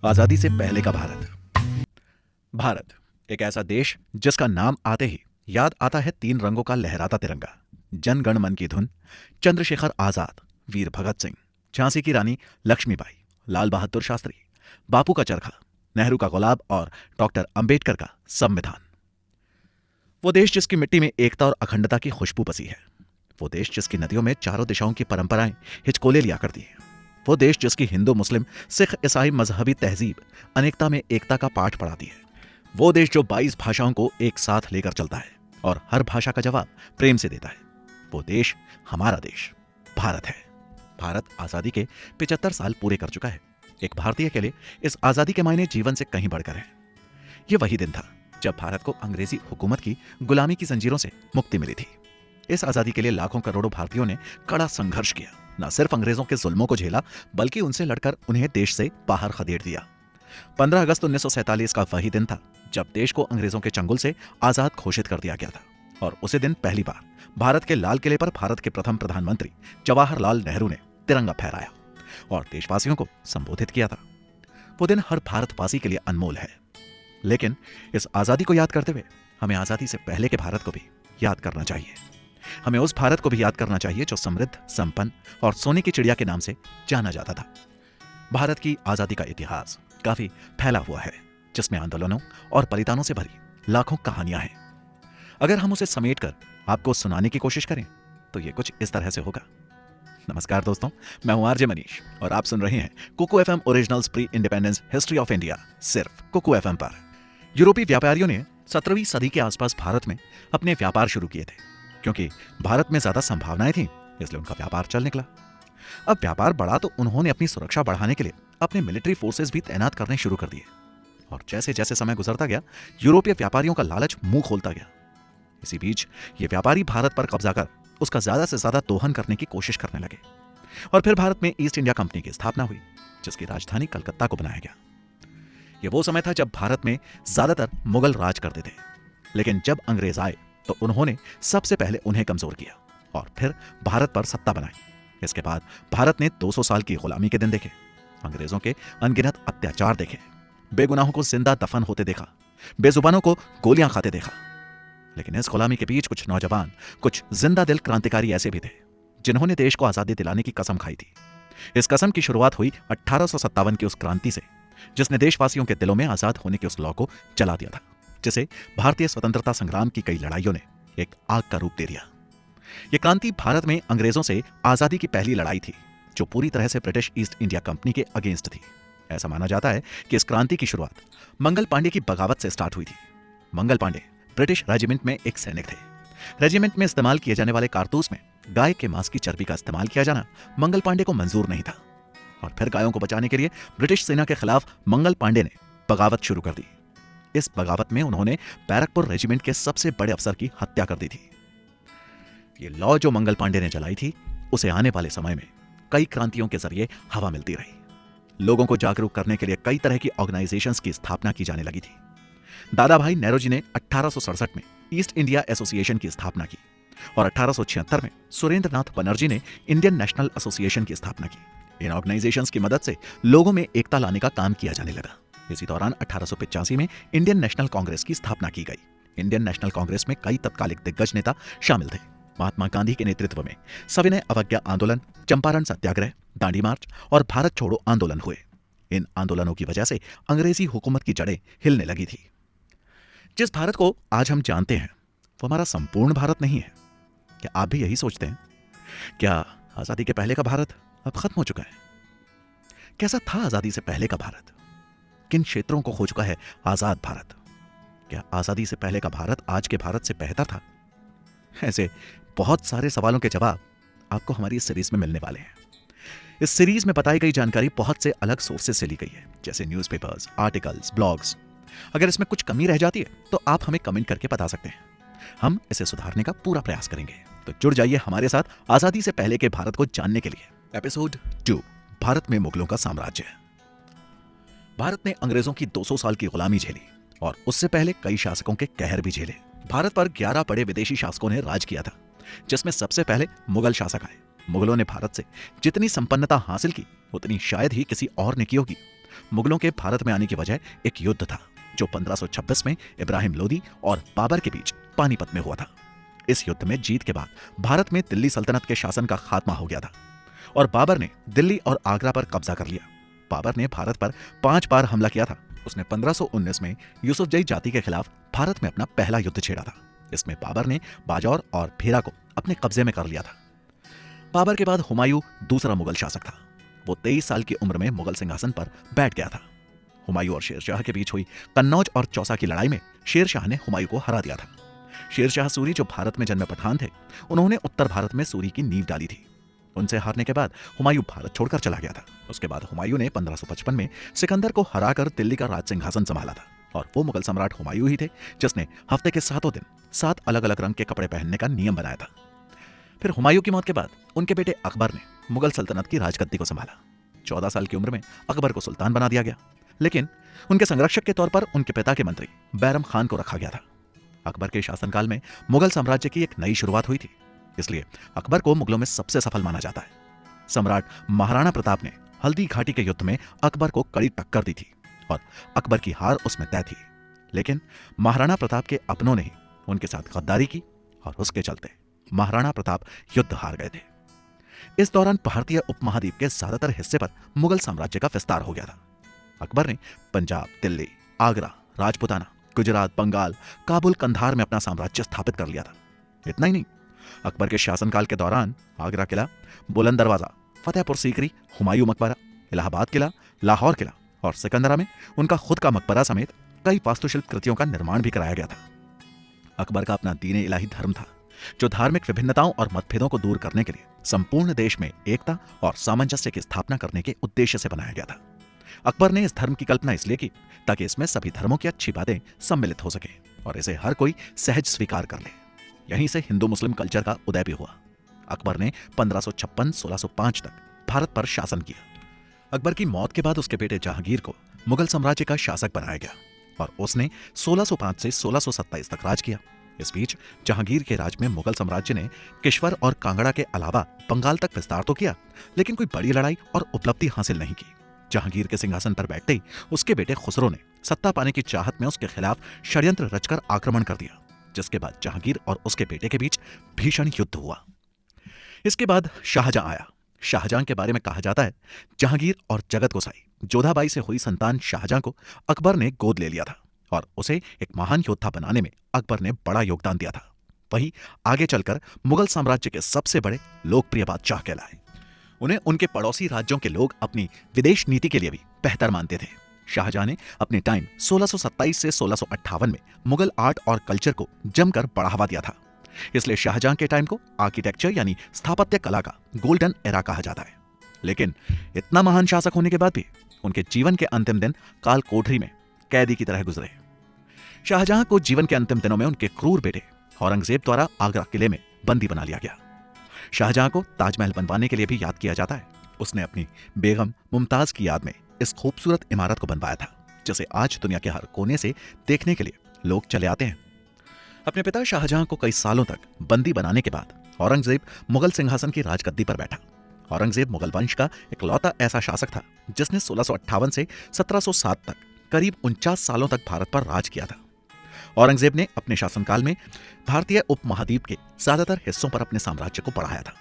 आजादी से पहले का भारत। भारत एक ऐसा देश जिसका नाम आते ही याद आता है तीन रंगों का लहराता तिरंगा, जन गण मन की धुन, चंद्रशेखर आजाद, वीर भगत सिंह, झांसी की रानी लक्ष्मीबाई, लाल बहादुर शास्त्री, बापू का चरखा, नेहरू का गुलाब और डॉक्टर अंबेडकर का संविधान। वो देश जिसकी मिट्टी में एकता और अखंडता की खुशबू बसी है। वो देश जिसकी नदियों में चारों दिशाओं की परंपराएं हिचकोले लिया करती है। वो देश जिसकी हिंदू मुस्लिम सिख ईसाई मजहबी तहजीब अनेकता में एकता का पाठ पढ़ाती है। वो देश जो 22 भाषाओं को एक साथ लेकर चलता है और हर भाषा का जवाब प्रेम से देता है। वो देश हमारा देश भारत है। भारत आजादी के 75 साल पूरे कर चुका है। एक भारतीय के लिए इस आजादी के मायने जीवन से कहीं बढ़कर है। ये वही दिन था जब भारत को अंग्रेजी हुकूमत की गुलामी की जंजीरों से मुक्ति मिली थी। इस आजादी के लिए लाखों करोड़ों भारतीयों ने कड़ा संघर्ष किया। न सिर्फ अंग्रेजों के जुल्मों को झेला, बल्कि उनसे लड़कर उन्हें देश से बाहर खदेड़ दिया। 15 अगस्त 1947 का वही दिन था जब देश को अंग्रेजों के चंगुल से आजाद घोषित कर दिया गया था। और उसी दिन पहली बार भारत के लाल किले पर भारत के प्रथम प्रधानमंत्री जवाहरलाल नेहरू ने तिरंगा फहराया और देशवासियों को संबोधित किया था। वो दिन हर भारतवासी के लिए अनमोल है। लेकिन इस आजादी को याद करते हुए हमें आजादी से पहले के भारत को भी याद करना चाहिए। हमें उस भारत को भी याद करना चाहिए जो समृद्ध, संपन्न और सोने की चिड़िया के नाम से जाना जाता था। भारत की आजादी का इतिहास काफी फैला हुआ है, जिसमें आंदोलनों और बलिदानों से भरी लाखों कहानियां हैं। अगर हम उसे समेटकर आपको सुनाने की कोशिश करें तो ये कुछ इस तरह से होगा। नमस्कार दोस्तों, मैं हूं आरजे मनीष और आप सुन रहे हैं Kuku FM originals pre independence history of India, सिर्फ कुकू एफएम पर। यूरोपीय व्यापारियों ने 17वीं सदी के आसपास भारत में अपने व्यापार शुरू किए थे। क्योंकि भारत में ज्यादा संभावनाएं थीं, इसलिए उनका व्यापार चल निकला। अब व्यापार बढ़ा तो उन्होंने अपनी सुरक्षा बढ़ाने के लिए अपने मिलिट्री फोर्सेस भी तैनात करने शुरू कर दिए। और जैसे जैसे समय गुजरता गया, यूरोपीय व्यापारियों का लालच मुंह खोलता गया। इसी बीच ये व्यापारी भारत पर कब्जा कर उसका ज्यादा से ज्यादा दोहन करने की कोशिश करने लगे। और फिर भारत में ईस्ट इंडिया कंपनी की स्थापना हुई, जिसकी राजधानी कलकत्ता को बनाया गया। ये वो समय था जब भारत में ज्यादातर मुगल राज करते थे। लेकिन जब अंग्रेज आए तो उन्होंने सबसे पहले उन्हें कमजोर किया और फिर भारत पर सत्ता बनाई। इसके बाद भारत ने 200 साल की गुलामी के दिन देखे, अंग्रेजों के अनगिनत अत्याचार देखे, बेगुनाहों को जिंदा दफन होते देखा, बेजुबानों को गोलियां खाते देखा। लेकिन इस गुलामी के बीच कुछ नौजवान, कुछ जिंदा दिल क्रांतिकारी ऐसे भी थे जिन्होंने देश को आजादी दिलाने की कसम खाई थी। इस कसम की शुरुआत हुई 1857 की उस क्रांति से, जिसने देशवासियों के दिलों में आजाद होने के उस लौ को जला दिया था, जिसे भारतीय स्वतंत्रता संग्राम की कई लड़ाइयों ने एक आग का रूप दे दिया। यह क्रांति भारत में अंग्रेजों से आजादी की पहली लड़ाई थी, जो पूरी तरह से ब्रिटिश ईस्ट इंडिया कंपनी के अगेंस्ट थी। ऐसा माना जाता है कि इस क्रांति की शुरुआत मंगल पांडे की बगावत से स्टार्ट हुई थी। मंगल पांडे ब्रिटिश रेजिमेंट में एक सैनिक थे। रेजिमेंट में इस्तेमाल किए जाने वाले कारतूस में गाय के मांस की चर्बी का इस्तेमाल किया जाना मंगल पांडे को मंजूर नहीं था। और फिर गायों को बचाने के लिए ब्रिटिश सेना के खिलाफ मंगल पांडे ने बगावत शुरू कर दी। इस बगावत में उन्होंने बैरकपुर रेजिमेंट के सबसे बड़े अफसर की हत्या कर दी थी। ये लौ जो मंगल पांडे ने जलाई थी, उसे आने वाले समय में कई क्रांतियों के जरिए हवा मिलती रही। लोगों को जागरूक करने के लिए कई तरह की ऑर्गेनाइजेशंस की स्थापना की जाने लगी थी। दादा भाई नेरोजी ने 1867 में ईस्ट इंडिया एसोसिएशन की स्थापना की और 1876 में सुरेंद्र नाथ बनर्जी ने इंडियन नेशनल एसोसिएशन की स्थापना की। इन ऑर्गेनाइजेशंस की मदद से लोगों में एकता लाने का काम किया जाने लगा। इसी दौरान 1885 में इंडियन नेशनल कांग्रेस की स्थापना की गई। इंडियन नेशनल कांग्रेस में कई तत्कालिक दिग्गज नेता शामिल थे। महात्मा गांधी के नेतृत्व में सविनय अवज्ञा आंदोलन, चंपारण सत्याग्रह, दांडी मार्च और भारत छोड़ो आंदोलन हुए। इन आंदोलनों की वजह से अंग्रेजी हुकूमत की जड़ें हिलने लगी थी। जिस भारत को आज हम जानते हैं, वो हमारा संपूर्ण भारत नहीं है। क्या आप भी यही सोचते हैं? क्या आजादी के पहले का भारत अब खत्म हो चुका है? कैसा था आजादी से पहले का भारत? किन क्षेत्रों को खो चुका है आजाद भारत? क्या आजादी से पहले का भारत आज के भारत से बेहतर था? ऐसे बहुत सारे सवालों के जवाब आपको हमारी इस सीरीज में मिलने वाले हैं। इस सीरीज में बताई गई जानकारी बहुत से अलग सोर्सेज से ली गई है, जैसे न्यूज़पेपर्स, आर्टिकल्स, ब्लॉग्स। अगर इसमें कुछ कमी रह जाती है तो आप हमें कमेंट करके बता सकते हैं। हम इसे सुधारने का पूरा प्रयास करेंगे। तो जुड़ जाइए हमारे साथ आजादी से पहले के भारत को जानने के लिए। एपिसोड 2, भारत में मुगलों का साम्राज्य। भारत ने अंग्रेजों की 200 साल की गुलामी झेली और उससे पहले कई शासकों के कहर भी झेले। भारत पर 11 बड़े विदेशी शासकों ने राज किया था, जिसमें सबसे पहले मुगल शासक आए। मुगलों ने भारत से जितनी संपन्नता हासिल की, उतनी शायद ही किसी और ने की होगी। मुगलों के भारत में आने की वजह एक युद्ध था जो 1526 में इब्राहिम लोदी और बाबर के बीच पानीपत में हुआ था। इस युद्ध में जीत के बाद भारत में दिल्ली सल्तनत के शासन का खात्मा हो गया था और बाबर ने दिल्ली और आगरा पर कब्जा कर लिया। बाबर ने भारत पर 5 बार हमला किया था। उसने 1519 में यूसुफजई जाति के खिलाफ भारत में अपना पहला युद्ध छेड़ा था। इसमें बाबर ने बाजौर और भेरा को अपने कब्जे में कर लिया था। बाबर के बाद हुमायूं दूसरा मुगल शासक था। वो 23 साल की उम्र में मुगल सिंहासन पर बैठ गया था। हुमायूं और शेरशाह के बीच हुई कन्नौज और चौसा की लड़ाई में शेरशाह ने हुमायूं को हरा दिया था। शेरशाह सूरी जो भारत में जन्मे पठान थे, उन्होंने उत्तर भारत में सूरी की नींव डाली थी। उनसे हारने के बाद हुमायूं भारत छोड़कर चला गया था। उसके बाद हुमायूं ने 1555 में सिकंदर को हराकर दिल्ली का राज सिंहासन संभाला था और वो मुगल सम्राट हुमायूं ही थे जिसने हफ्ते के 7 दिन 7 अलग अलग रंग के कपड़े पहनने का नियम बनाया था। फिर हुमायूं की मौत के बाद उनके बेटे अकबर ने मुगल सल्तनत की राजगद्दी को संभाला। 14 साल की उम्र में अकबर को सुल्तान बना दिया गया, लेकिन उनके संरक्षक के तौर पर उनके पिता के मंत्री बैरम खान को रखा गया था। अकबर के शासनकाल में मुगल साम्राज्य की एक नई शुरुआत हुई थी, इसलिए अकबर को मुगलों में सबसे सफल माना जाता है। सम्राट महाराणा प्रताप ने हल्दी घाटी के युद्ध में अकबर को कड़ी टक्कर दी थी और अकबर की हार उसमें तय थी, लेकिन महाराणा प्रताप के अपनों ने ही उनके साथ गद्दारी की और उसके चलते महाराणा प्रताप युद्ध हार गए थे। इस दौरान भारतीय उपमहाद्वीप के ज्यादातर हिस्से पर मुगल साम्राज्य का विस्तार हो गया था। अकबर ने पंजाब, दिल्ली, आगरा, राजपुताना, गुजरात, बंगाल, काबुल, कंधार में अपना साम्राज्य स्थापित कर लिया था। इतना ही नहीं, अकबर के शासनकाल के दौरान आगरा किला, बुलंद दरवाजा, फतेहपुर सीकरी, हुमायूं मकबरा, इलाहाबाद किला, लाहौर किला और सिकंदरा में उनका खुद का मकबरा समेत कई वास्तुशिल्प कृतियों का निर्माण भी कराया गया था। अकबर का अपना दीन इलाही धर्म था जो धार्मिक विभिन्नताओं और मतभेदों को दूर करने के लिए संपूर्ण देश में एकता और सामंजस्य की स्थापना करने के उद्देश्य से बनाया गया था। अकबर ने इस धर्म की कल्पना इसलिए की ताकि इसमें सभी धर्मों की अच्छी बातें सम्मिलित हो सके और इसे हर कोई सहज स्वीकार कर ले। यहीं से हिंदू मुस्लिम कल्चर का उदय भी हुआ। अकबर ने 1556-1605 तक भारत पर शासन किया। अकबर की मौत के बाद उसके बेटे जहांगीर को मुगल साम्राज्य का शासक बनाया गया और उसने 1605 से 1627 तक राज किया। इस बीच जहांगीर के राज में मुगल साम्राज्य ने किश्वर और कांगड़ा के अलावा बंगाल तक विस्तार तो किया, लेकिन कोई बड़ी लड़ाई और उपलब्धि हासिल नहीं की। जहांगीर के सिंहासन पर बैठते ही उसके बेटे खुसरो ने सत्ता पाने की चाहत में उसके खिलाफ षड्यंत्र रचकर आक्रमण कर दिया, जिसके बाद जहांगीर और उसके बेटे के बीच भीषण युद्ध हुआ। इसके बाद शाहजहां आया। शाहजहां के बारे में कहा जाता है, जहांगीर और जगत गोसाई जोधाबाई से हुई संतान शाहजहां को अकबर ने गोद ले लिया था और उसे एक महान योद्धा बनाने में अकबर ने बड़ा योगदान दिया था। वही आगे चलकर मुगल साम्राज्य के सबसे बड़े लोकप्रिय बादशाह कहलाए। उन्हें उनके पड़ोसी राज्यों के लोग अपनी विदेश नीति के लिए भी बेहतर मानते थे। शाहजहां ने अपने टाइम 1627 से 1658 में मुगल आर्ट और कल्चर को जमकर बढ़ावा दिया था। इसलिए शाहजहां के टाइम को आर्किटेक्चर यानी स्थापत्य कला का गोल्डन एरा कहा जाता है। लेकिन इतना महान शासक होने के बाद भी उनके जीवन के अंतिम दिन काल कोठरी में कैदी की तरह गुजरे। शाहजहां को जीवन के अंतिम दिनों में उनके क्रूर बेटे औरंगजेब द्वारा आगरा किले में बंदी बना लिया गया। शाहजहां को ताजमहल बनवाने के लिए भी याद किया जाता है। उसने अपनी बेगम मुमताज की याद में इस खूबसूरत इमारत को बनवाया था, जिसे आज दुनिया के हर कोने से देखने के लिए लोग चले आते हैं। अपने पिता शाहजहां को कई सालों तक बंदी बनाने के बाद औरंगजेब मुगल सिंहासन की राजगद्दी पर बैठा। औरंगजेब मुगल वंश का इकलौता ऐसा शासक था जिसने 1658 से 1707 तक करीब 49 सालों तक भारत पर राज किया था। औरंगजेब ने अपने शासनकाल में भारतीय उपमहाद्वीप के ज्यादातर हिस्सों पर अपने साम्राज्य को बढ़ाया था।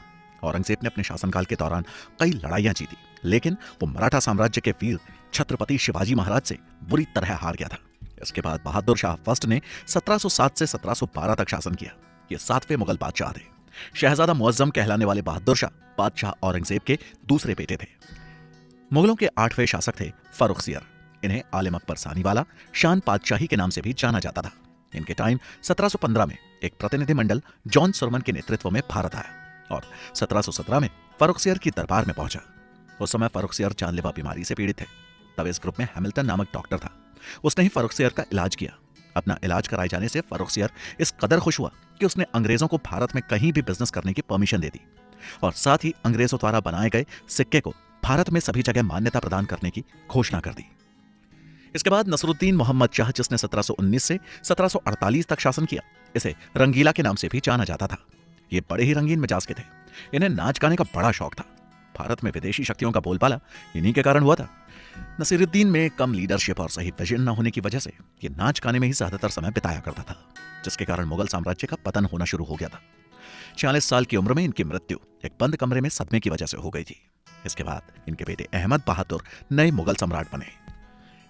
औरंगजेब ने अपने शासनकाल के दौरान कई लड़ाइयां जीती, लेकिन वो मराठा साम्राज्य के वीर छत्रपति शिवाजी महाराज से बुरी तरह हार गया था। इसके बाद बहादुर शाह फर्स्ट ने 1707 से 1712 तक शासन किया। ये 7वें मुगल बादशाह थे। शहजादा मुअज्जम कहलाने वाले बहादुर शाह बादशाह औरंगजेब के दूसरे बेटे थे। मुगलों के 8वें शासक थे फर्रुखसियर। इन्हें आलिम अकबर सानीवाला शान पातशाही के नाम से भी जाना जाता था। इनके टाइम 1715 में एक प्रतिनिधिमंडल जॉन सुरमन के नेतृत्व में भारत आया और 1717 में फर्रुखसियर की दरबार में पहुंचा। उस समय फर्रुखसियर जानलेवा बीमारी से पीड़ित थे। तब इस ग्रुप में हैमिल्टन नामक डॉक्टर था। उसने ही फर्रुखसियर का इलाज किया। अपना इलाज कराए जाने से फर्रुखसियर इस कदर खुश हुआ कि उसने अंग्रेजों को भारत में कहीं भी बिजनेस करने की परमिशन दे दी और साथ ही अंग्रेजों द्वारा बनाए गए सिक्के को भारत में सभी जगह मान्यता प्रदान करने की घोषणा कर दी। इसके बाद नसरुद्दीन मोहम्मद शाह, जिसने 1719 से 1748 तक शासन किया, इसे रंगीला के नाम से भी जाना जाता था। ये बड़े ही रंगीन मिजाज के थे। इन्हें नाच गाने का बड़ा शौक था। भारत में विदेशी शक्तियों का बोलबाला इन्हीं के कारण हुआ था। नसीरुद्दीन में कम लीडरशिप और सही विजन न होने की वजह से ये नाच गाने में ही ज्यादातर समय बिताया करता था, जिसके कारण मुगल साम्राज्य का पतन होना शुरू हो गया था। 46 साल की उम्र में इनकी मृत्यु एक बंद कमरे में सदमे की वजह से हो गई थी। इसके बाद इनके बेटे अहमद बहादुर नए मुगल सम्राट बने।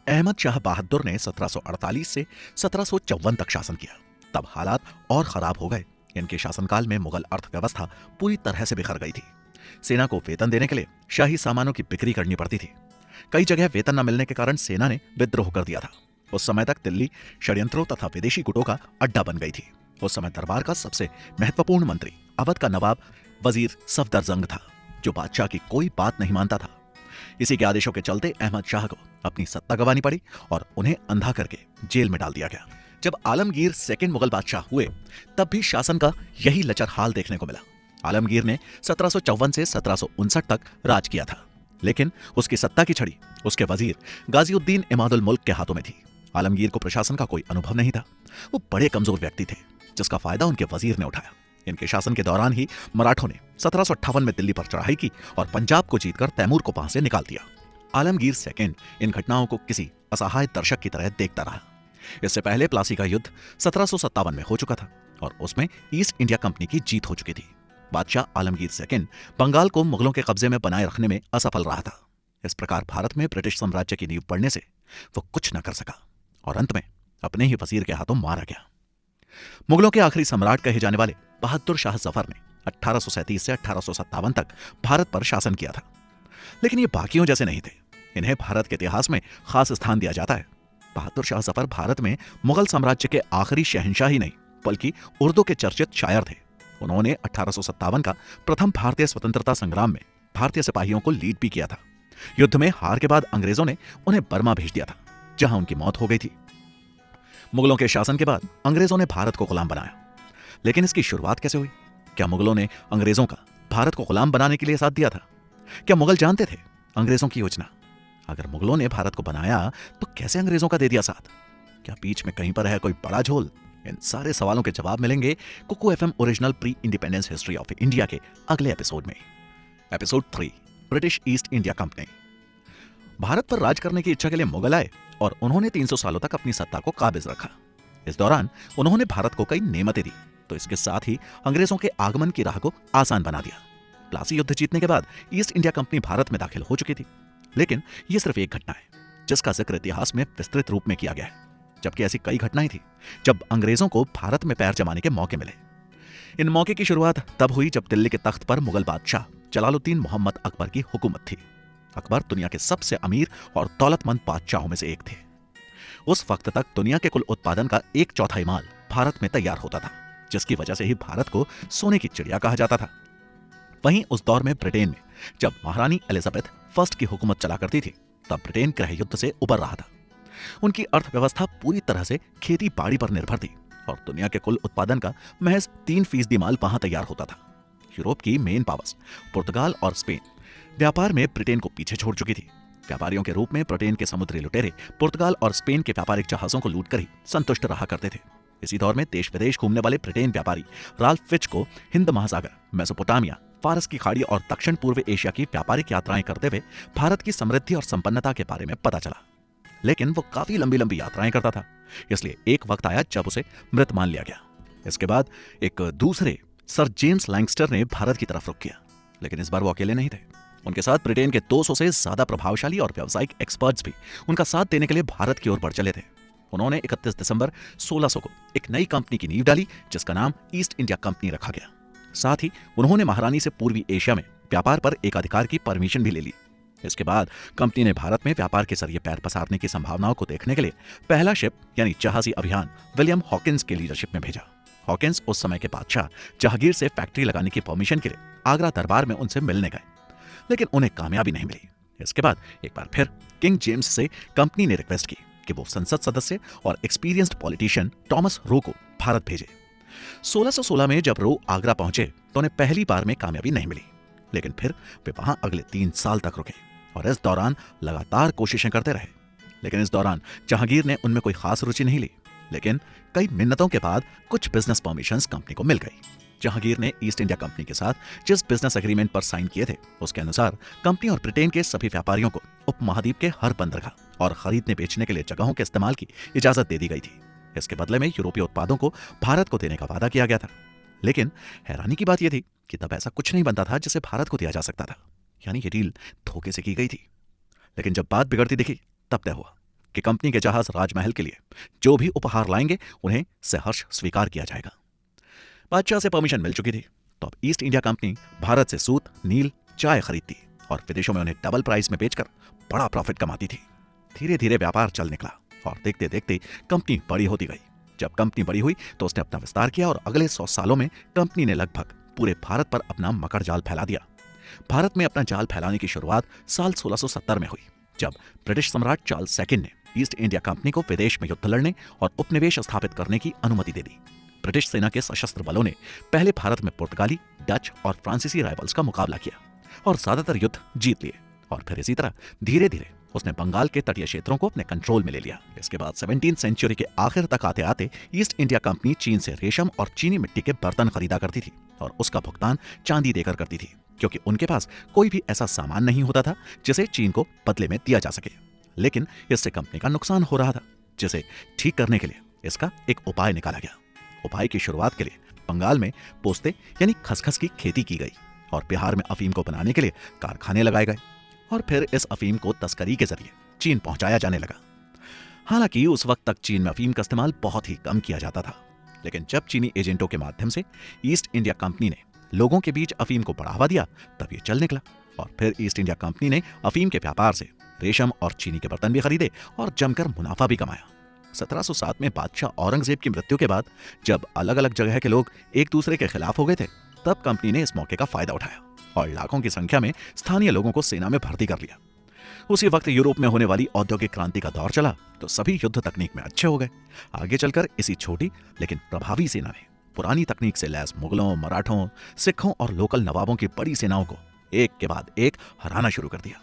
अहमद शाह बहादुर ने 1748 से 1754 तक शासन किया। तब हालात और खराब हो गए। इनके शासनकाल में मुगल अर्थव्यवस्था पूरी तरह से बिखर गई थी। सेना को वेतन देने के लिए शाही सामानों की बिक्री करनी पड़ती थी। कई जगह वेतन न मिलने के कारण सेना ने विद्रोह कर दिया था। उस समय तक दिल्ली षड्यंत्रों तथा विदेशी गुटों का अड्डा बन गई थी। उस समय दरबार का सबसे महत्वपूर्ण मंत्री अवध का नवाब वजीर सफदरजंग था, जो बादशाह की कोई बात नहीं मानता था। इसी के आदेशों के चलते अहमद शाह को अपनी सत्ता गंवानी पड़ी और उन्हें अंधा करके जेल में डाल दिया गया। जब आलमगीर सेकंड मुगल बादशाह हुए, तब भी शासन का यही लचर हाल देखने को मिला। आलमगीर ने 1754 से 1759 तक राज किया था, लेकिन उसकी सत्ता की छड़ी उसके वजीर गाजीउद्दीन इमादुल मुल्क के हाथों में थी। आलमगीर को प्रशासन का कोई अनुभव नहीं था। वो बड़े कमजोर व्यक्ति थे, जिसका फायदा उनके वजीर ने उठाया। इनके शासन के दौरान ही मराठों ने 1758 में दिल्ली पर चढ़ाई की और पंजाब को जीतकर तैमूर को वहां से निकाल दिया। आलमगीर सेकंड इन घटनाओं को किसी असहाय दर्शक की तरह देखता रहा। इससे पहले प्लासी का युद्ध 1757 में हो चुका था और उसमें ईस्ट इंडिया कंपनी की जीत हो चुकी थी। बादशाह आलमगीर सेकंड बंगाल को मुगलों के कब्जे में बनाए रखने में असफल रहा था। इस प्रकार भारत में ब्रिटिश साम्राज्य की नींव पड़ने से वो कुछ न कर सका और अंत में अपने ही वजीर के हाथों मारा गया। मुगलों के आखिरी सम्राट कहे जाने वाले बहादुर शाह जफर ने 1837 से 1857 तक भारत पर शासन किया था, लेकिन ये बाकियों जैसे नहीं थे। इन्हें भारत के इतिहास में खास स्थान दिया जाता है। बहादुर शाह जफर भारत में मुगल साम्राज्य के आखिरी शहंशाह ही नहीं, बल्कि उर्दू के चर्चित शायर थे। उन्होंने 1857 का प्रथम भारतीय स्वतंत्रता संग्राम में भारतीय सिपाहियों को लीड भी किया था। युद्ध में हार के बाद अंग्रेजों ने उन्हें बर्मा भेज दिया था, जहां उनकी मौत हो गई थी। मुगलों के शासन के बाद अंग्रेजों ने भारत को गुलाम बनाया, लेकिन इसकी शुरुआत कैसे हुई? क्या मुगलों ने अंग्रेजों का भारत को गुलाम बनाने के लिए साथ दिया था? क्या मुगल जानते थे अंग्रेजों की योजना? अगर मुगलों ने भारत को बनाया तो कैसे अंग्रेजों का दे दिया साथ? क्या बीच में कहीं पर है कोई बड़ा झोल? इन सारे सवालों के जवाब मिलेंगे Kuku FM original pre independence history of India के अगले एपिसोड में। Episode 3, British East India Company. Bharat पर राज करने की इच्छा के लिए मुगल आए और उन्होंने 300 सालों तक अपनी सत्ता को काबिज रखा। इस दौरान उन्होंने भारत को कई नेमतें दी, तो इसके साथ ही अंग्रेजों के आगमन की राह को आसान बना दिया। प्लासी युद्ध जीतने के बाद ईस्ट इंडिया कंपनी भारत में दाखिल हो चुकी थी, लेकिन यह सिर्फ एक घटना है जिसका जिक्र इतिहास में विस्तृत रूप में किया गया है, जबकि ऐसी कई घटनाएं थी जब अंग्रेजों को भारत में पैर जमाने के मौके मिले। इन मौके की शुरुआत तब हुई जब दिल्ली के तख्त पर मुगल बादशाह जलालुद्दीन मोहम्मद अकबर की हुकूमत थी। अकबर दुनिया के सबसे अमीर और दौलतमंद बादशाहों में से एक थे। उस वक्त तक दुनिया के कुल उत्पादन का 1/4 माल भारत में तैयार होता था, जिसकी वजह से ही भारत को सोने की चिड़िया कहा जाता था। वहीं उस दौर में ब्रिटेन में जब महारानी एलिजाबेथ फर्स्ट की हुकूमत चला करती थी, तब ब्रिटेन गृह युद्ध से उबर रहा था। उनकी अर्थव्यवस्था पूरी तरह से खेती बाड़ी पर निर्भर थी और दुनिया के कुल उत्पादन का महज 3% माल वहां तैयार होता था। यूरोप की मेन पावर्स पुर्तगाल और स्पेन व्यापार में ब्रिटेन को पीछे छोड़ चुकी थी। व्यापारियों के रूप में ब्रिटेन के समुद्री लुटेरे पुर्तगाल और स्पेन के व्यापारिक जहाजों को लूटकर ही संतुष्ट रहा करते थे। इसी दौर में देश विदेश घूमने वाले ब्रिटेन व्यापारी राल्फ फिच को हिंद महासागर, मेसोपोटामिया, फारस की खाड़ी और दक्षिण पूर्व एशिया की व्यापारिक यात्राएं करते हुए भारत की समृद्धि और संपन्नता के बारे में पता चला। लेकिन वो काफी लंबी लंबी यात्राएं करता था, इसलिए एक वक्त आया जब उसे मृत मान लिया गया। इसके बाद एक दूसरे सर जेम्स लैंगस्टर ने भारत की तरफ रुख किया, लेकिन इस बार वो अकेले नहीं थे। उनके साथ ब्रिटेन के 200 से ज्यादा प्रभावशाली और व्यावसायिक एक्सपर्ट्स भी उनका साथ देने के लिए भारत की ओर बढ़ चले थे। उन्होंने 31 दिसंबर 1600 को एक नई कंपनी की नींव डाली, जिसका नाम ईस्ट इंडिया कंपनी रखा गया। साथ ही उन्होंने महारानी से पूर्वी एशिया में व्यापार पर एकाधिकार की परमिशन भी ले ली। इसके बाद कंपनी ने भारत में व्यापार के जरिए पैर पसारने की संभावनाओं को देखने के लिए पहला शिप यानी जहाजी अभियान विलियम हॉकिंस के लीडरशिप में भेजा। हॉकिंस उस समय के बादशाह जहांगीर से फैक्ट्री लगाने की परमिशन के लिए आगरा दरबार में उनसे मिलने गए, लेकिन उन्हें कामयाबी नहीं मिली। इसके बाद एक बार फिर किंग जेम्स से कंपनी ने रिक्वेस्ट की कि वो संसद सदस्य और एक्सपीरियंस्ड पॉलिटिशियन टॉमस रो को भारत भेजे। 1616 में जब रो आगरा पहुंचे तो उन्हें पहली बार में कामयाबी नहीं मिली, लेकिन फिर वे वहां अगले 3 साल तक रुके और इस दौरान लगातार कोशिशें करते रहे। लेकिन इस दौरान जहांगीर ने उनमें कोई खास रुचि नहीं ली, लेकिन कई मिन्नतों के बाद कुछ बिजनेस परमिशंस कंपनी को मिल गई। जहांगीर ने ईस्ट इंडिया कंपनी के साथ जिस बिजनेस एग्रीमेंट पर साइन किए थे, उसके अनुसार कंपनी और ब्रिटेन के सभी व्यापारियों को उपमहाद्वीप के हर बंदरगाह और खरीदने बेचने के लिए जगहों के इस्तेमाल की इजाजत दे दी गई थी। इसके बदले में यूरोपीय उत्पादों को भारत को देने का वादा किया गया था। लेकिन हैरानी की बात यह थी कि तब ऐसा कुछ नहीं बनता था जिसे भारत को दिया जा सकता था, यानी ये डील धोखे से की गई थी। लेकिन जब बात बिगड़ती दिखी, तब तय हुआ कि कंपनी के जहाज राजमहल के लिए जो भी उपहार लाएंगे उन्हें सहर्ष स्वीकार किया जाएगा। बादशाह से परमिशन मिल चुकी थी, तो अब ईस्ट इंडिया कंपनी भारत से सूत, नील, चाय खरीदती और विदेशों में उन्हें डबल प्राइस में बेचकर बड़ा प्रॉफिट कमाती थी। धीरे धीरे व्यापार चल निकला और देखते देखते कंपनी बड़ी होती गई। जब कंपनी बड़ी हुई तो उसने अपना विस्तार किया और अगले 100 सालों में कंपनी ने लगभग पूरे भारत पर अपना मकर जाल फैला दिया। भारत में अपना जाल फैलाने की शुरुआत साल 1670 में हुई, जब ब्रिटिश सम्राट चार्ल्स सेकंड ने ईस्ट इंडिया कंपनी को विदेश में युद्ध लड़ने और उपनिवेश स्थापित करने की अनुमति दे दी। ब्रिटिश सेना के सशस्त्र बलों ने पहले भारत में पुर्तगाली, डच और फ्रांसीसी राइवल्स का मुकाबला किया और ज्यादातर युद्ध जीत लिए। और फिर इसी तरह धीरे धीरे उसने बंगाल के तटीय क्षेत्रों को अपने कंट्रोल में ले लिया। इसके बाद 17वीं सेंचुरी के आखिर तक आते आते ईस्ट इंडिया कंपनी चीन से रेशम और चीनी मिट्टी के बर्तन खरीदा करती थी और उसका भुगतान चांदी देकर करती थी, क्योंकि उनके पास कोई भी ऐसा सामान नहीं होता था जिसे चीन को बदले में दिया जा सके। लेकिन इससे कंपनी का नुकसान हो रहा था, जिसे ठीक करने के लिए इसका एक उपाय निकाला गया। उपाय की शुरुआत के लिए बंगाल में पोस्ते यानी खसखस की खेती की गई और बिहार में अफीम को बनाने के लिए कारखाने लगाए गए और फिर इस अफीम को तस्करी के जरिए चीन पहुंचाया जाने लगा। हालांकि उस वक्त तक चीन में अफीम का इस्तेमाल बहुत ही कम किया जाता था, लेकिन जब चीनी एजेंटों के माध्यम से ईस्ट इंडिया कंपनी ने लोगों के बीच अफीम को बढ़ावा दिया, तब ये चल निकला और फिर ईस्ट इंडिया कंपनी ने अफीम के व्यापार से रेशम और चीनी के बर्तन भी खरीदे और जमकर मुनाफा भी कमाया। 1707 में बादशाह औरंगजेब की मृत्यु के बाद जब अलग अलग जगह के लोग एक दूसरे के खिलाफ हो गए थे, तब कंपनी ने इस मौके का फायदा उठाया और लाखों की संख्या में स्थानीय लोगों को सेना में भर्ती कर लिया। उसी वक्त यूरोप में होने वाली औद्योगिक क्रांति का दौर चला, तो सभी युद्ध तकनीक में अच्छे हो गए। आगे चलकर इसी छोटी लेकिन प्रभावी सेना ने पुरानी तकनीक से लैस मुगलों, मराठों, सिखों और लोकल नवाबों की बड़ी सेनाओं को एक के बाद एक हराना शुरू कर दिया।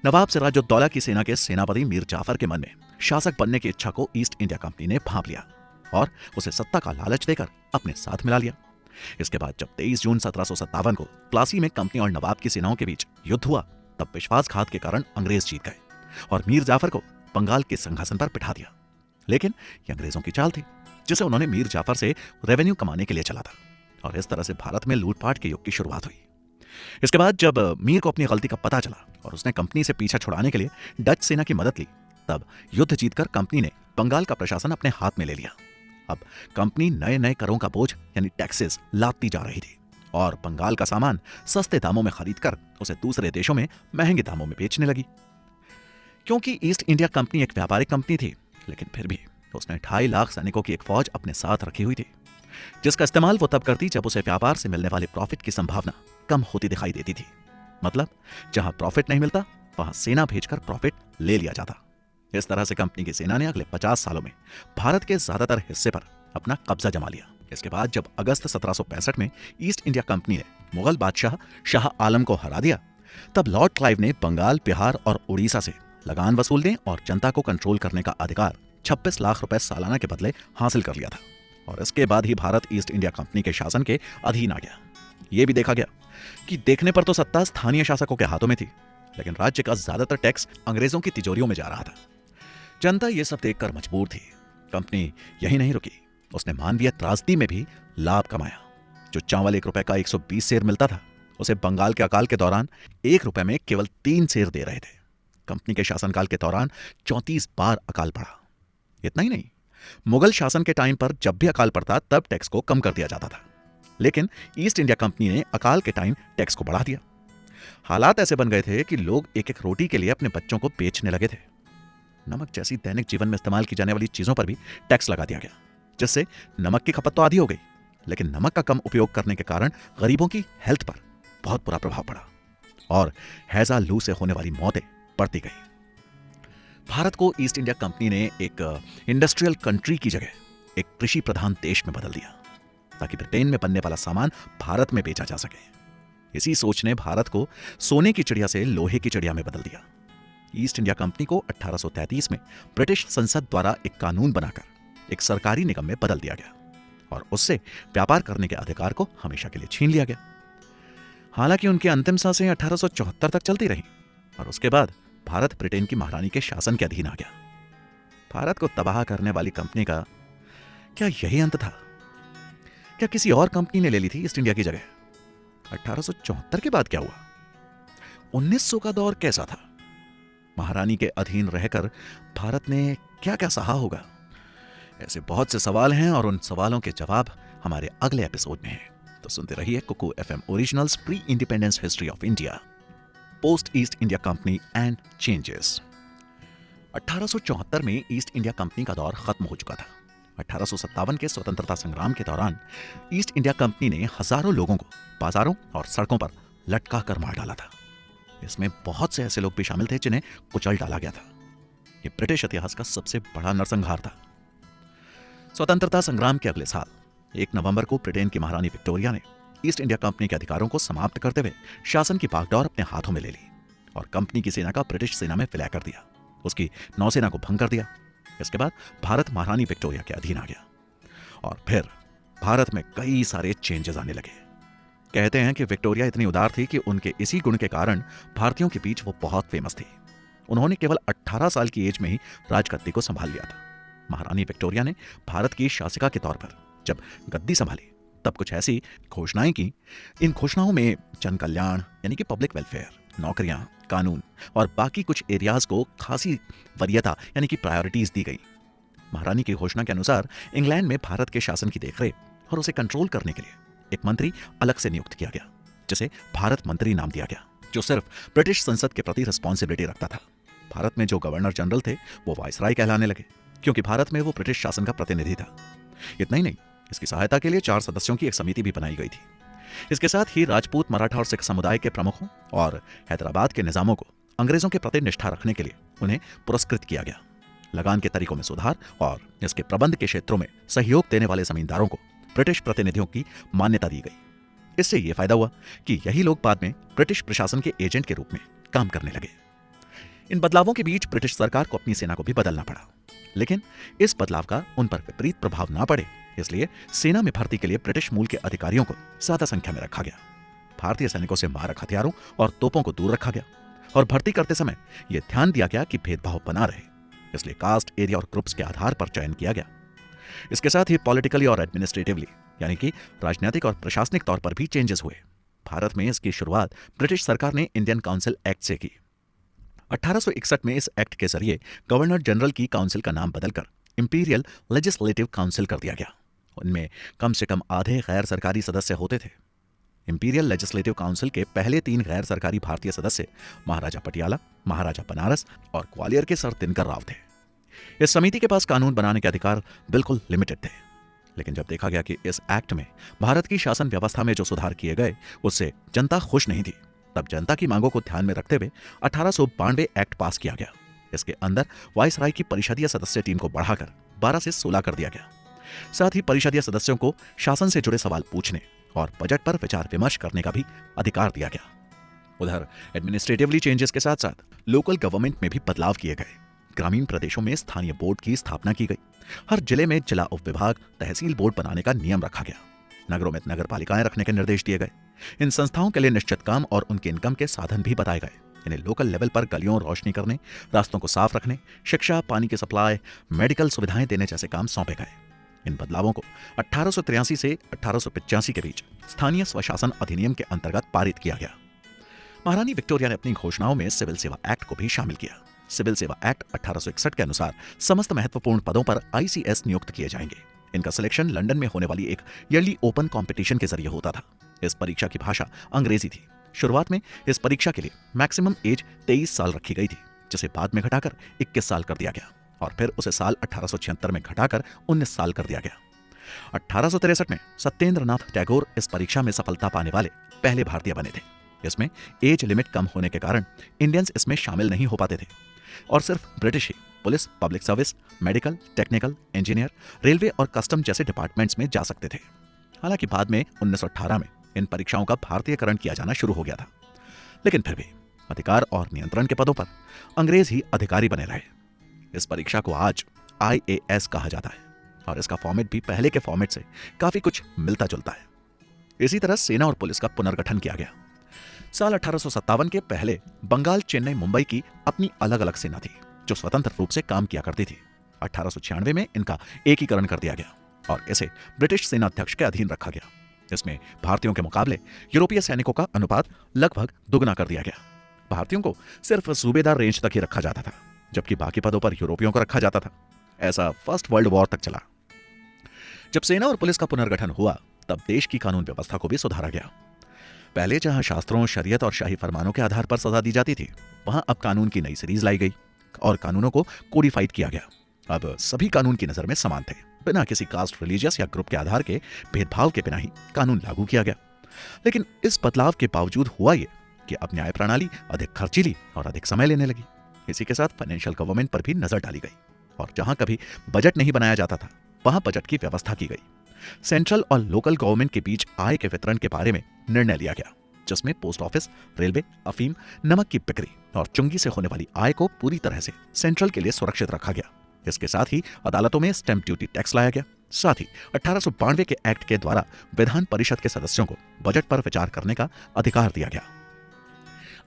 नवाब सिराजुद्दौला की सेना के सेनापति मीर जाफर के मन में शासक बनने की इच्छा को ईस्ट इंडिया कंपनी ने भांप लिया और उसे सत्ता का लालच देकर अपने साथ मिला लिया। इसके बाद जब 23 जून 1757 को प्लासी में कंपनी और नवाब की सेनाओं के बीच युद्ध हुआ, तब विश्वासघात के कारण अंग्रेज जीत गए और मीर जाफर को बंगाल के सिंहासन पर बिठा दिया। लेकिन ये अंग्रेजों की चाल थी, जिसे उन्होंने मीर जाफर से रेवेन्यू कमाने के लिए चला था और इस तरह से भारत में लूटपाट के युग की शुरुआत हुई। इसके बाद जब मीर को अपनी गलती का पता चला और उसने कंपनी से पीछा छुड़ाने के लिए डच सेना की मदद ली, तब युद्ध जीतकर कंपनी ने बंगाल का प्रशासन अपने हाथ में ले लिया। अब कंपनी नए नए करों का बोझ यानी टैक्सेस लादती जा रही थी और बंगाल का सामान सस्ते दामों में खरीदकर उसे दूसरे देशों में महंगे दामों में बेचने लगी। क्योंकि ईस्ट इंडिया कंपनी एक व्यापारिक कंपनी थी, लेकिन फिर भी उसने 2.5 लाख सैनिकों की एक फौज अपने साथ रखी हुई थी, जिसका इस्तेमाल वो तब करती जब उसे व्यापार से मिलने वाले प्रॉफिट की संभावना कम होती दिखाई देती थी। मतलब जहां प्रॉफिट नहीं मिलता, वहां सेना भेजकर प्रॉफिट ले लिया जाता। इस तरह से कंपनी की सेना ने अगले 50 सालों में भारत के ज्यादातर हिस्से पर अपना कब्जा जमा लिया। इसके बाद जब अगस्त 1765 में ईस्ट इंडिया कंपनी ने मुगल बादशाह शाह आलम को हरा दिया, तब लॉर्ड क्लाइव ने बंगाल, बिहार और उड़ीसा से लगान वसूलने और जनता को कंट्रोल करने का अधिकार 26 लाख रुपए सालाना के बदले हासिल कर लिया था और इसके बाद ही भारत ईस्ट इंडिया कंपनी के शासन के अधीन आ गया। यह भी देखा गया कि देखने पर तो सत्ता स्थानीय शासकों के हाथों में थी, लेकिन राज्य का ज्यादातर टैक्स अंग्रेजों की तिजोरियों में जा रहा था। जनता यह सब देखकर मजबूर थी। कंपनी यही नहीं रुकी, उसने मानवीय त्रासदी में भी लाभ कमाया। जो चावल 1 रुपए का 120 सेर मिलता था, उसे बंगाल के अकाल के दौरान 1 रुपए में केवल 3 सेर दे रहे थे। कंपनी के शासनकाल के दौरान 34 बार अकाल पड़ा। इतना ही नहीं, मुगल शासन के टाइम पर जब भी अकाल पड़ता तब टैक्स को कम कर दिया जाता था, लेकिन ईस्ट इंडिया कंपनी ने अकाल के टाइम टैक्स को बढ़ा दिया। हालात ऐसे बन गए थे कि लोग एक एक रोटी के लिए अपने बच्चों को बेचने लगे थे। नमक जैसी दैनिक जीवन में इस्तेमाल की जाने वाली चीजों पर भी टैक्स लगा दिया गया, जिससे नमक की खपत तो आधी हो गई, लेकिन नमक का कम उपयोग करने के कारण गरीबों की हेल्थ पर बहुत बुरा प्रभाव पड़ा और हैजा लू से होने वाली मौतें बढ़ती गई। भारत को ईस्ट इंडिया कंपनी ने एक इंडस्ट्रियल कंट्री की जगह एक कृषि प्रधान देश में बदल दिया, ताकि ब्रिटेन में बनने वाला सामान भारत में बेचा जा सके। इसी सोच ने भारत को सोने की चिड़िया से लोहे की चिड़िया में बदल दिया। ईस्ट इंडिया कंपनी को 1833 में ब्रिटिश संसद द्वारा एक कानून बनाकर एक सरकारी निगम में बदल दिया गया और उससे व्यापार करने के अधिकार को हमेशा के लिए छीन लिया गया। हालांकि उनकी अंतिम सांसें 1874 तक चलती रहीं और उसके बाद भारत ब्रिटेन की महारानी के शासन के अधीन आ गया। भारत को तबाह करने वाली कंपनी का क्या यही अंत था? क्या किसी और कंपनी ने ले ली थी ईस्ट इंडिया की जगह? 1874 के बाद क्या हुआ? 1900 का दौर कैसा था? महारानी के अधीन रहकर भारत ने क्या क्या सहा होगा? ऐसे बहुत से सवाल हैं और उन सवालों के जवाब हमारे अगले एपिसोड में हैं। तो सुनते रहिए Kuku FM originals pre independence history of India, post East India Company and changes. 1874 में ईस्ट इंडिया कंपनी का दौर खत्म हो चुका था। 1857 के स्वतंत्रता संग्राम के दौरान ईस्ट इंडिया कंपनी ने हजारों लोगों को बाजारों और सड़कों पर लटका कर मार डाला था। इसमें बहुत से ऐसे लोग भी शामिल थे जिन्हें कुचल डाला गया था। यह ब्रिटिश इतिहास का सबसे बड़ा नरसंहार था। स्वतंत्रता संग्राम के अगले साल 1 नवंबर को ब्रिटेन की महारानी विक्टोरिया ने ईस्ट इंडिया कंपनी के अधिकारों को समाप्त करते हुए शासन की बागडोर अपने हाथों में ले ली और कंपनी की सेना का ब्रिटिश सेना में विलय कर दिया। उसकी नौसेना को भंग कर दिया। इसके बाद भारत महारानी विक्टोरिया के अधीन आ गया और फिर भारत में कई सारे चेंजेस आने लगे। कहते हैं कि विक्टोरिया इतनी उदार थी कि उनके इसी गुण के कारण भारतीयों के बीच वो बहुत फेमस थी। उन्होंने केवल 18 साल की एज में ही राजगद्दी को संभाल लिया था। महारानी विक्टोरिया ने भारत की शासिका के तौर पर जब गद्दी संभाली तब कुछ ऐसी घोषणाएं की। इन घोषणाओं में जन कल्याण यानी कि पब्लिक वेलफेयर, नौकरियां, कानून और बाकी कुछ एरियाज को खासी वरीयता यानी कि प्रायोरिटीज दी गई। महारानी की घोषणा के अनुसार इंग्लैंड में भारत के शासन की देखरेख और उसे कंट्रोल करने के लिए एक मंत्री अलग से नियुक्त किया गया, जिसे भारत मंत्री नाम दिया गया, जो सिर्फ ब्रिटिश संसद के प्रति रिस्पॉन्सिबिलिटी रखता था। भारत में जो गवर्नर जनरल थे वो वायसराय कहलाने लगे, क्योंकि भारत में वो ब्रिटिश शासन का प्रतिनिधि था। इतना ही नहीं, इसकी सहायता के लिए 4 सदस्यों की एक समिति भी बनाई गई थी। इसके साथ ही राजपूत, मराठा और सिख समुदाय के प्रमुखों और हैदराबाद के निजामों को अंग्रेजों के प्रति निष्ठा रखने के लिए उन्हें पुरस्कृत किया गया। लगान के तरीकों में सुधार और इसके प्रबंध के क्षेत्रों में सहयोग देने वाले जमींदारों को ब्रिटिश प्रतिनिधियों की मान्यता दी गई। इससे यह फायदा हुआ कि यही लोग बाद में ब्रिटिश प्रशासन के एजेंट के रूप में काम करने लगे। इन बदलावों के बीच ब्रिटिश सरकार को अपनी सेना को भी बदलना पड़ा, लेकिन इस बदलाव का उन पर विपरीत प्रभाव ना पड़े इसलिए सेना में भर्ती के लिए ब्रिटिश मूल के अधिकारियों को ज्यादा संख्या में रखा गया। भारतीय सैनिकों से मारक हथियारों और तोपों को दूर रखा गया और भर्ती करते समय यह ध्यान दिया गया कि भेदभाव बना रहे, इसलिए कास्ट, एरिया और ग्रुप्स के आधार पर चयन किया गया। इसके साथ ही पॉलिटिकली और एडमिनिस्ट्रेटिवली यानी कि राजनीतिक और प्रशासनिक तौर पर भी चेंजेस हुए। भारत में इसकी शुरुआत ब्रिटिश सरकार ने इंडियन काउंसिल एक्ट से की। 1861 में इस एक्ट के जरिए गवर्नर जनरल की काउंसिल का नाम बदलकर इंपीरियल लेजिस्लेटिव काउंसिल कर दिया गया। उनमें कम से कम आधे गैर सरकारी सदस्य होते थे। इंपीरियल लेजिस्लेटिव काउंसिल के पहले 3 गैर सरकारी भारतीय सदस्य महाराजा पटियाला, महाराजा बनारस और ग्वालियर के सर दिनकर राव थे। इस समिति के पास कानून बनाने के अधिकार बिल्कुल लिमिटेड थे, लेकिन जब देखा गया कि इस एक्ट में भारत की शासन व्यवस्था में जो सुधार किए गए उससे जनता खुश नहीं थी, तब जनता की मांगों को ध्यान में रखते हुए 1892 एक्ट पास किया गया। इसके अंदर वायसराय की परिषदीय सदस्य टीम को बढ़ाकर 12 से 16 कर दिया गया। साथ ही परिषदीय सदस्यों को शासन से जुड़े सवाल पूछने और बजट पर विचार विमर्श करने का भी अधिकार दिया गया। उधर एडमिनिस्ट्रेटिवली चेंजेस के साथ साथ लोकल गवर्नमेंट में भी बदलाव किए गए। ग्रामीण प्रदेशों में स्थानीय बोर्ड की स्थापना की गई। हर जिले में जिला उप विभाग, तहसील बोर्ड बनाने का नियम रखा गया। नगरों में नगर पालिकाएं रखने के निर्देश दिए गए। इन संस्थाओं के लिए निश्चित काम और उनके इनकम के साधन भी बताए गए। इन्हें लोकल लेवल पर गलियों रोशनी करने, रास्तों को साफ रखने, शिक्षा, पानी की सप्लाई, मेडिकल सुविधाएं देने जैसे काम सौंपे गए। इन बदलावों को 1883 से 1885 के बीच स्थानीय स्वशासन अधिनियम के अंतर्गत पारित किया गया। महारानी विक्टोरिया ने अपनी घोषणाओं में सिविल सेवा एक्ट को भी शामिल किया। सिविल सेवा एक्ट 1861 के अनुसार समस्त महत्वपूर्ण पदों पर ICS नियुक्त किए जाएंगे। इनका सिलेक्शन लंदन में होने वाली एक ईयरली ओपन कंपटीशन के जरिए होता था। इस परीक्षा की भाषा अंग्रेजी थी। शुरुआत में इस परीक्षा के लिए मैक्सिमम एज 23 साल रखी गई थी, जिसे बाद में घटाकर 21 साल कर दिया गया और फिर उसे साल 1876 में घटाकर 19 साल कर दिया गया। 1863 में सत्येंद्रनाथ टैगोर इस परीक्षा में सफलता पाने वाले पहले भारतीय बने थे। इसमें एज लिमिट कम होने के कारण इंडियंस इसमें शामिल नहीं हो पाते थे और सिर्फ ब्रिटिश ही police, public service, medical, technical, engineer, railway और कस्टम जैसे डिपार्टमेंट्स में जा सकते थे। हालांकि बाद में 1918 में इन परीक्षाओं का भारतीयकरण किया जाना शुरू हो गया था, लेकिन फिर भी अधिकार और नियंत्रण के पदों पर अंग्रेज ही अधिकारी बने रहे। इस परीक्षा को आज IAS कहा जाता है। और इसका फॉर्मेट भी पहले के फॉर्मेट से काफी कुछ मिलता जुलता है। इसी तरह सेना और पुलिस का पुनर्गठन किया गया। साल 1857 के पहले बंगाल, चेन्नई, मुंबई की अपनी अलग अलग सेना थी जो स्वतंत्र रूप से काम किया करती थी। 1896 में इनका एकीकरण कर दिया गया और इसे ब्रिटिश सेनाध्यक्ष के अधीन रखा गया। इसमें भारतीयों के मुकाबले यूरोपीय सैनिकों का अनुपात लगभग दुगना कर दिया गया। भारतीयों को सिर्फ सूबेदार रेंज तक ही रखा जाता था, जबकि बाकी पदों पर यूरोपियों को रखा जाता था। ऐसा फर्स्ट वर्ल्ड वॉर तक चला। जब सेना और पुलिस का पुनर्गठन हुआ तब देश की कानून व्यवस्था को भी सुधारा गया। पहले जहां शास्त्रों, शरीयत और शाही फरमानों के आधार पर सजा दी जाती थी, वहां अब कानून की नई सीरीज लाई गई और कानूनों को कोडिफाइड किया गया। अब सभी कानून की नजर में समान थे। बिना किसी कास्ट, रिलीजियस या ग्रुप के आधार के भेदभाव के बिना ही कानून लागू किया गया। लेकिन इस बदलाव के बावजूद हुआ यह कि अब न्याय प्रणाली अधिक खर्चीली और अधिक समय लेने लगी। इसी के साथ फाइनेंशियल गवर्नमेंट पर भी नजर डाली गई और जहां कभी बजट नहीं बनाया जाता था, वहां बजट की व्यवस्था की गई। सेंट्रल और लोकल गवर्नमेंट के बीच आय के वितरण के बारे में निर्णय लिया गया, जिसमें पोस्ट ऑफिस, रेलवे, अफीम, नमक की बिक्री और चुंगी से होने वाली आय को पूरी तरह से सेंट्रल के लिए सुरक्षित रखा गया। इसके साथ ही अदालतों में स्टैंप ड्यूटी टैक्स लाया गया। साथ ही 1892 के एक्ट के द्वारा विधान परिषद के सदस्यों को बजट पर विचार करने का अधिकार दिया गया।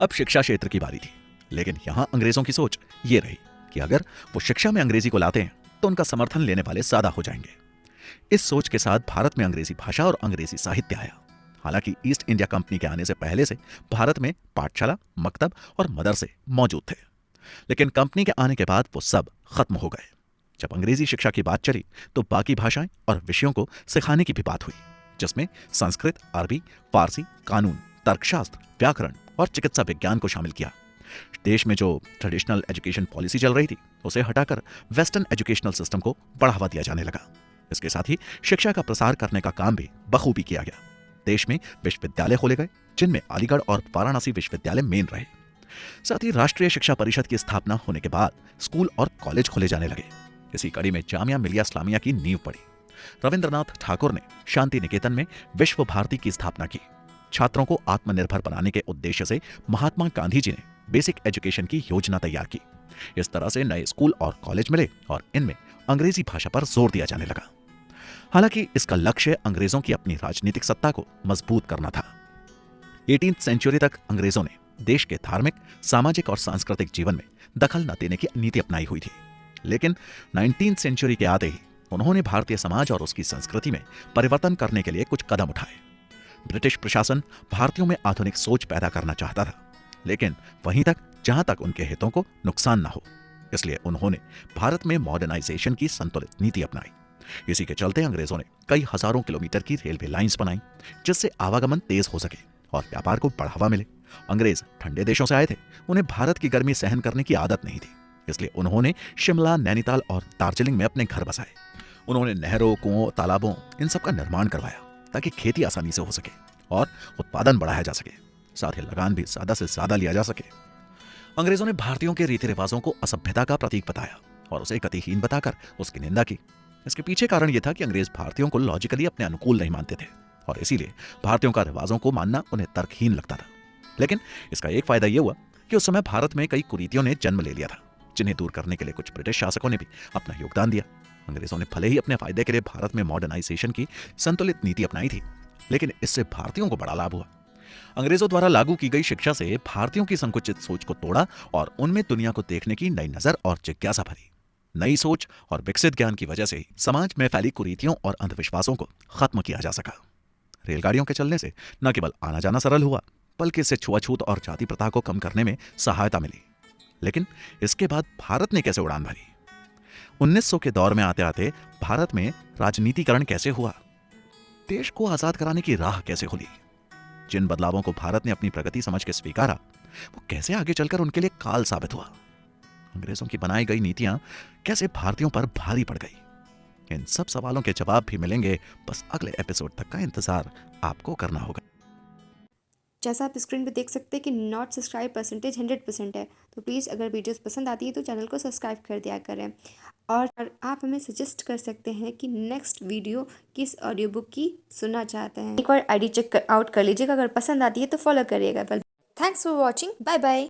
अब शिक्षा क्षेत्र की बारी थी, लेकिन यहां अंग्रेजों की सोच ये रही कि अगर वो शिक्षा में अंग्रेजी को लाते हैं तो उनका समर्थन लेने वाले ज्यादा हो जाएंगे। इस सोच के साथ भारत में अंग्रेजी भाषा और अंग्रेजी साहित्य आया। हालांकि ईस्ट इंडिया कंपनी के आने से पहले से भारत में पाठशाला, मकतब और मदरसे मौजूद थे, लेकिन कंपनी के आने के बाद वो सब खत्म हो गए। जब अंग्रेजी शिक्षा की बात चली तो बाकी भाषाएं और विषयों को सिखाने की भी बात हुई, जिसमें संस्कृत, अरबी, फारसी, कानून, तर्कशास्त्र, व्याकरण और चिकित्सा विज्ञान को शामिल किया। देश में जो ट्रेडिशनल एजुकेशन पॉलिसी चल रही थी, उसे हटाकर वेस्टर्न एजुकेशनल सिस्टम को बढ़ावा दिया जाने लगा। इसके साथ ही शिक्षा का प्रसार करने का काम भी बखूबी किया गया। देश में विश्वविद्यालय खोले गए, जिनमें अलीगढ़ और वाराणसी विश्वविद्यालय मेन रहे। साथ ही राष्ट्रीय शिक्षा परिषद की स्थापना होने के बाद स्कूल और कॉलेज खोले जाने लगे। इसी कड़ी में जामिया मिलिया इस्लामिया की नींव पड़ी। रविंद्रनाथ ठाकुर ने शांति निकेतन में विश्व भारती की स्थापना की। छात्रों को आत्मनिर्भर बनाने के उद्देश्य से महात्मा गांधी जी ने बेसिक एजुकेशन की योजना तैयार की। इस तरह से नए स्कूल और कॉलेज मिले और इनमें अंग्रेजी भाषा पर जोर दिया जाने लगा। हालांकि इसका लक्ष्य अंग्रेजों की अपनी राजनीतिक सत्ता को मजबूत करना था। 18वीं सेंचुरी तक अंग्रेजों ने देश के धार्मिक, सामाजिक और सांस्कृतिक जीवन में दखल न देने की नीति अपनाई हुई थी, लेकिन 19वीं सेंचुरी के आते ही उन्होंने भारतीय समाज और उसकी संस्कृति में परिवर्तन करने के लिए कुछ कदम उठाए। ब्रिटिश प्रशासन भारतीयों में आधुनिक सोच पैदा करना चाहता था, लेकिन वहीं तक जहां तक उनके हितों को नुकसान न हो। इसलिए उन्होंने भारत में मॉडर्नाइजेशन की संतुलित नीति अपनाई। इसी के चलते अंग्रेजों ने कई हजारों किलोमीटर की रेलवे लाइंस बनाई, जिससे आवागमन तेज हो सके और व्यापार को बढ़ावा मिले। अंग्रेज ठंडे देशों से आए थे, उन्हें भारत की गर्मी सहन करने की आदत नहीं थी, इसलिए उन्होंने शिमला, नैनीताल और दार्जिलिंग में अपने घर बसाए। उन्होंने नहरों, कुओं, तालाबों इन सब का निर्माण करवाया ताकि खेती आसानी से हो सके और उत्पादन बढ़ाया जा सके। साथ ही लगान भी ज्यादा से ज्यादा लिया जा सके। अंग्रेजों ने भारतीयों के रीति रिवाजों को असभ्यता का प्रतीक बताया और उसे गतिहीन बताकर उसकी निंदा की। इसके पीछे कारण यह था कि अंग्रेज भारतीयों को लॉजिकली अपने अनुकूल नहीं मानते थे और इसीलिए भारतीयों का रिवाजों को मानना उन्हें तर्कहीन लगता था। लेकिन इसका एक फायदा यह हुआ कि उस समय भारत में कई कुरीतियों ने जन्म ले लिया था, जिन्हें दूर करने के लिए कुछ ब्रिटिश शासकों ने भी अपना योगदान दिया। अंग्रेजों ने भले ही अपने फायदे के लिए भारत में मॉडर्नाइजेशन की संतुलित नीति अपनाई थी, लेकिन इससे भारतीयों को बड़ा लाभ हुआ। अंग्रेजों द्वारा लागू की गई शिक्षा से भारतीयों की संकुचित सोच को तोड़ा और उनमें दुनिया को देखने की नई नजर और जिज्ञासा भरी। नई सोच और विकसित ज्ञान की वजह से ही समाज में फैली कुरीतियों और अंधविश्वासों को खत्म किया जा सका। रेलगाड़ियों के चलने से न केवल आना जाना सरल हुआ, बल्कि इससे छुआछूत और जाति प्रथा को कम करने में सहायता मिली। लेकिन इसके बाद भारत ने कैसे उड़ान भरी? 1900 के दौर में आते आते भारत में राजनीतिकरण कैसे हुआ? देश को आजाद कराने की राह कैसे खुली? जिन बदलावों को भारत ने अपनी प्रगति समझ के स्वीकारा, वो कैसे आगे चलकर उनके लिए काल साबित हुआ? अंग्रेजों की बनाई गई नीतियां कैसे भारतीयों पर भारी पड़ गई? इन सब सवालों के जवाब भी मिलेंगे, बस अगले एपिसोड तक का इंतजार आपको करना होगा। जैसा आप स्क्रीन पे देख सकते हैं कि नॉट सब्सक्राइब परसेंटेज 100% है, तो प्लीज़ अगर वीडियोस पसंद आती है तो चैनल को सब्सक्राइब कर दिया करें। और आप हमें सजेस्ट कर सकते हैं कि नेक्स्ट वीडियो किस ऑडियो बुक की सुनना चाहते हैं। एक बार आईडी चेक आउट कर लीजिएगा, अगर पसंद आती है तो फॉलो करिएगा। Thanks for watching, bye bye.